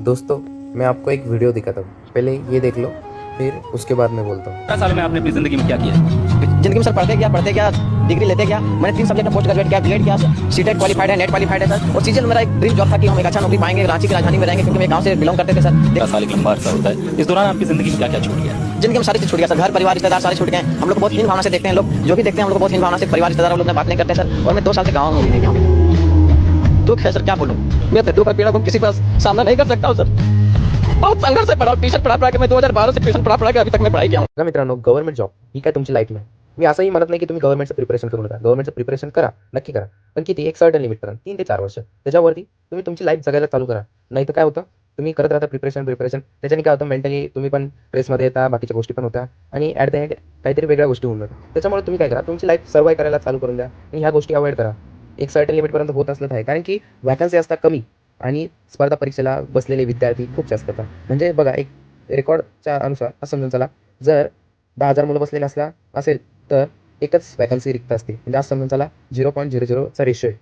दोस्तों, मैं आपको एक वीडियो दिखाता हूँ। पहले ये देख लो, फिर उसके बाद मैं बोलता हूँ। 15 साल में आपने अपनी जिंदगी में क्या किया है? जिंदगी में सर पढ़ते क्या डिग्री लेते क्या। मैंने 3 सब्जेक्ट में पोस्ट ग्रेजुएट किया, बीएड किया, सीटेट क्वालिफाइड है, नेट क्वालिफाइड है सर। और सीजन मेरा एक ड्रीम जॉब था कि हम एक अच्छा नौकरी पाएंगे, रांची की राजधानी में रहेंगे, क्योंकि मैं गांव से बिलोंग करते थे सर। 15 साल एक लंबा अरसा होता है। इस दौरान आपकी जिंदगी में क्या क्या छूट गया है? जिंदगी में सारी चीज छूट गया सर। घर परिवार रिश्तेदार सारे छूट गए। हम लोग को बहुत हीन भावना से देखते हैं लोग, जो भी देखते हैं हम लोग को बहुत हीन भावना से परिवार रिश्तेदार हम लोग बात नहीं करते सर। और मैं 2 साल से गाँव में भी नहीं गया। दुख है सर, क्या बोलूँ। मैं दुख का पीड़ा किसी पास सामना नहीं कर सकता हूँ सर। बहुत संघर्ष से पढ़ा, ट्यूशन पढ़ा के मैं 2012 से ट्यूशन पढ़ा के अभी तक मैं पढ़ाई किया हूँ। बघा मित्रांनो, गव्हर्नमेंट जॉब ही काय तुमची लाईफ नाही. मी असंही म्हणत नाही की तुम्ही गव्हर्नमेंटचं प्रिपरेशन करू नका. गव्हर्नमेंटचं प्रिपरेशन करा, नक्की करा. पण किती, एक सर्टन लिमिट करा, 3 ते 4 वर्ष. त्याच्यावरती तुम्ही तुमची लाईफ जगायला चालू करा. नाही तर काय होतं, तुम्ही करत राहता प्रिपरेशन. त्याच्याने काय होतं, मेंटली तुम्ही पण स्ट्रेसमध्ये येता, बाकीच्या गोष्टी पण होत्या आणि ॲट द एंड काहीतरी वेगळ्या गोष्टी होऊन जातात. त्याच्यामुळे तुम्ही काय करा, तुमची लाईफ सर्वाइव्ह करायला चालू करून द्या आणि ह्या गोष्टी अवॉइड करा. एक सर्टन लिमिटपर्यंत होत असलं तर आहे, कारण की वॅकन्सी असतात कमी आणि स्पर्धा परीक्षेला बसलेले विद्यार्थी खूप जास्त असतात. म्हणजे बघा, एक रेकॉर्डच्या अनुसार असं समजून चला, जर 10,000 मुलं बसलेले असेल तर एकच वॅकन्सी रिक्त असते. म्हणजे असं समजून चला 0.00चा रेशो आहे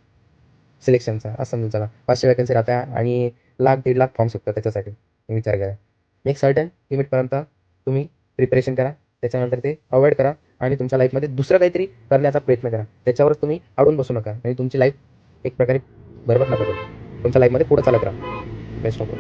सिलेक्शनचा. असं समजून चला 500 वॅकन्सी राहत्या आणि 1,00,000-1.5 लाख फॉर्म्स होतात. त्याच्यासाठी तुम्ही विचार करा. एक सर्टन लिमिटपर्यंत तुम्ही प्रिपरेशन करा, त्याच्यानंतर ते अवॉइड करा आणि तुमच्या लाईफमध्ये दुसरं काहीतरी करण्याचा प्रयत्न करा. त्याच्यावरच तुम्ही अडून बसू नका आणि तुमची लाईफ एक प्रकारे बरबाद नका करू. तुमच्या लाईफमध्ये पुढे चालत राहा. Best of